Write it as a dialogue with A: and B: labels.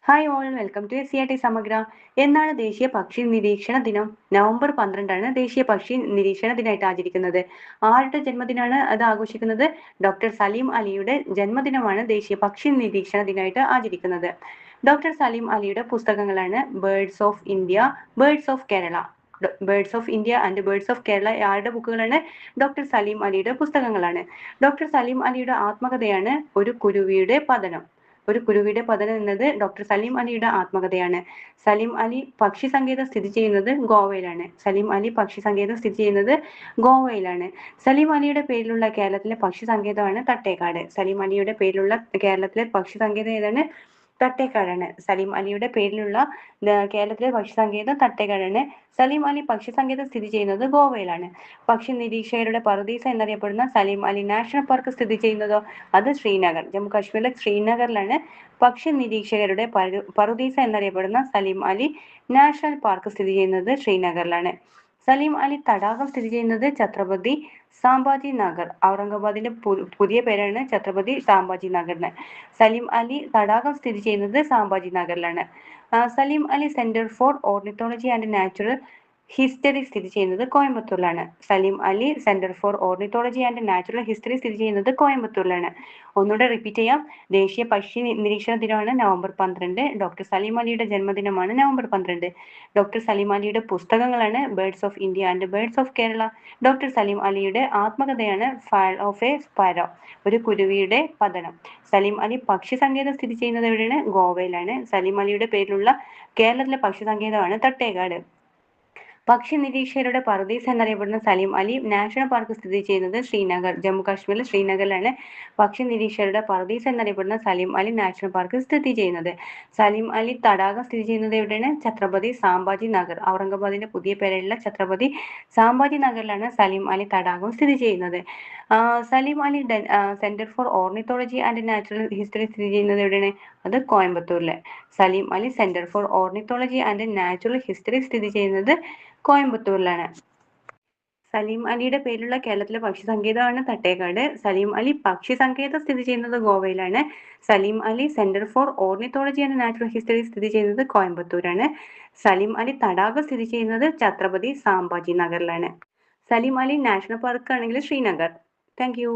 A: Hi all, welcome to SCRT Samagra. എന്നാണ് ദേശീയ പക്ഷി നിരീക്ഷണ ദിനം? നവംബർ 12 ദേശീയ പക്ഷി നിരീക്ഷണ ദിനമായിട്ട് ആചരിക്കുന്നത്. ആരുടെ ജന്മദിനമാണ് അത് ആഘോഷിക്കുന്നത്? ഡോക്ടർ സലീം അലിയുടെ ജന്മദിനമാണ് ദേശീയ പക്ഷി നിരീക്ഷണ ദിനമായിട്ട് ആചരിക്കുന്നത്. ഡോക്ടർ സലീം അലിയുടെ പുസ്തകങ്ങളാണ് birds of India, birds of Kerala. Birds of India and birds of Kerala ആരുടെ ബുക്കുകളാണ്? ഡോക്ടർ സലീം അലിയുടെ പുസ്തകങ്ങളാണ്. ഡോക്ടർ സലീം അലിയുടെ ആത്മകഥയാണ് ഒരു കുരുവിയുടെ പതനം. ഒരു കുരുവിയുടെ പതനം എന്നത് ഡോക്ടർ സലീം അലിയുടെ ആത്മകഥയാണ്. സലീം അലി പക്ഷി സങ്കേതം സ്ഥിതി ചെയ്യുന്നത് ഗോവയിലാണ്. സലീം അലിയുടെ പേരിലുള്ള കേരളത്തിലെ പക്ഷി സങ്കേതമാണ് തട്ടേക്കാട്. സലീം അലിയുടെ പേരിലുള്ള കേരളത്തിലെ പക്ഷി സങ്കേതം ഏതാണ്? തട്ടേക്കാടാണ്. സലീം അലിയുടെ പേരിലുള്ള കേരളത്തിലെ പക്ഷി സങ്കേതം തട്ടേക്കാടാണ്. സലീം അലി പക്ഷി സങ്കേതം സ്ഥിതി ചെയ്യുന്നത് ഗോവയിലാണ്. പക്ഷി നിരീക്ഷകരുടെ പറുദീസ എന്നറിയപ്പെടുന്ന സലീം അലി നാഷണൽ പാർക്ക് സ്ഥിതി ചെയ്യുന്നതോ? അത് ശ്രീനഗർ, ജമ്മു കാശ്മീരിലെ ശ്രീനഗറിലാണ് പക്ഷി നിരീക്ഷകരുടെ പറുദീസ എന്നറിയപ്പെടുന്ന സലീം അലി നാഷണൽ പാർക്ക് സ്ഥിതി ചെയ്യുന്നത് ശ്രീനഗറിലാണ്. സലീം അലി തടാകം സ്ഥിതി ചെയ്യുന്നത് ഛത്രപതി സാംഭാജി നഗർ. ഔറംഗാബാദിന്റെ പുതിയ പേരാണ് ഛത്രപതി സാംഭാജി നഗറിന്. സലീം അലി തടാകം സ്ഥിതി ചെയ്യുന്നത് സാംഭാജി നഗറിലാണ്. Salim Ali centre for ornithology and natural history സ്ഥിതി ചെയ്യുന്നത് കോയമ്പത്തൂരിലാണ്. Salim Ali centre for ornithology and natural history സ്ഥിതി ചെയ്യുന്നത് കോയമ്പത്തൂരിലാണ്. ഒന്നുകൂടെ റിപ്പീറ്റ് ചെയ്യാം. ദേശീയ പക്ഷി നിരീക്ഷണ ദിനമാണ് നവംബർ 12. ഡോക്ടർ സലീം അലിയുടെ ജന്മദിനമാണ് നവംബർ 12. ഡോക്ടർ സലീം അലിയുടെ പുസ്തകങ്ങളാണ് birds of India and birds of Kerala. Doctor Salim അലിയുടെ ആത്മകഥയാണ് ഫാൾ ഓഫ് എ സ്പാരോ, ഒരു കുരുവിയുടെ പതനം. സലീം അലി പക്ഷി സങ്കേതം സ്ഥിതി ചെയ്യുന്നത് എവിടെയാണ്? ഗോവയിലാണ്. സലീം അലിയുടെ പേരിലുള്ള കേരളത്തിലെ പക്ഷി സങ്കേതമാണ് തട്ടേക്കാട്. പക്ഷി നിരീക്ഷകരുടെ പറുദീസ എന്നറിയപ്പെടുന്ന സലീം അലി നാഷണൽ പാർക്ക് സ്ഥിതി ചെയ്യുന്നത് ശ്രീനഗർ, ജമ്മു കാശ്മീരിലെ ശ്രീനഗറിലാണ് പക്ഷി നിരീക്ഷകരുടെ പറുദീസ എന്നറിയപ്പെടുന്ന സലീം അലി നാഷണൽ പാർക്ക് സ്ഥിതി ചെയ്യുന്നത്. സലീം അലി തടാകം സ്ഥിതി ചെയ്യുന്നത് എവിടെയാണ്? ഛത്രപതി സാംഭാജി നഗർ. ഔറംഗാബാദിന്റെ പുതിയ പേരുള്ള ഛത്രപതി സാംഭാജി നഗറിലാണ് സലീം അലി തടാകം സ്ഥിതി ചെയ്യുന്നത്. Salim Ali centre for ornithology and natural history സ്ഥിതി ചെയ്യുന്നത് എവിടെയാണ്? അത് കോയമ്പത്തൂരിലെ. Salim Ali centre for ornithology and natural history സ്ഥിതി ചെയ്യുന്നത് കോയമ്പത്തൂരിലാണ്. സലീം അലിയുടെ പേരിലുള്ള കേരളത്തിലെ പക്ഷി സങ്കേതമാണ് തട്ടേക്കാട്. സലീം അലി പക്ഷി സങ്കേതം സ്ഥിതി ചെയ്യുന്നത് ഗോവയിലാണ്. Salim Ali centre for ornithology and natural history സ്ഥിതി ചെയ്യുന്നത് കോയമ്പത്തൂരാണ്. സലീം അലി തടാകം സ്ഥിതി ചെയ്യുന്നത് ഛത്രപതി സാംഭാജി നഗറിലാണ്. സലീം അലി നാഷണൽ പാർക്ക് ആണെങ്കിൽ ശ്രീനഗർ. Thank you.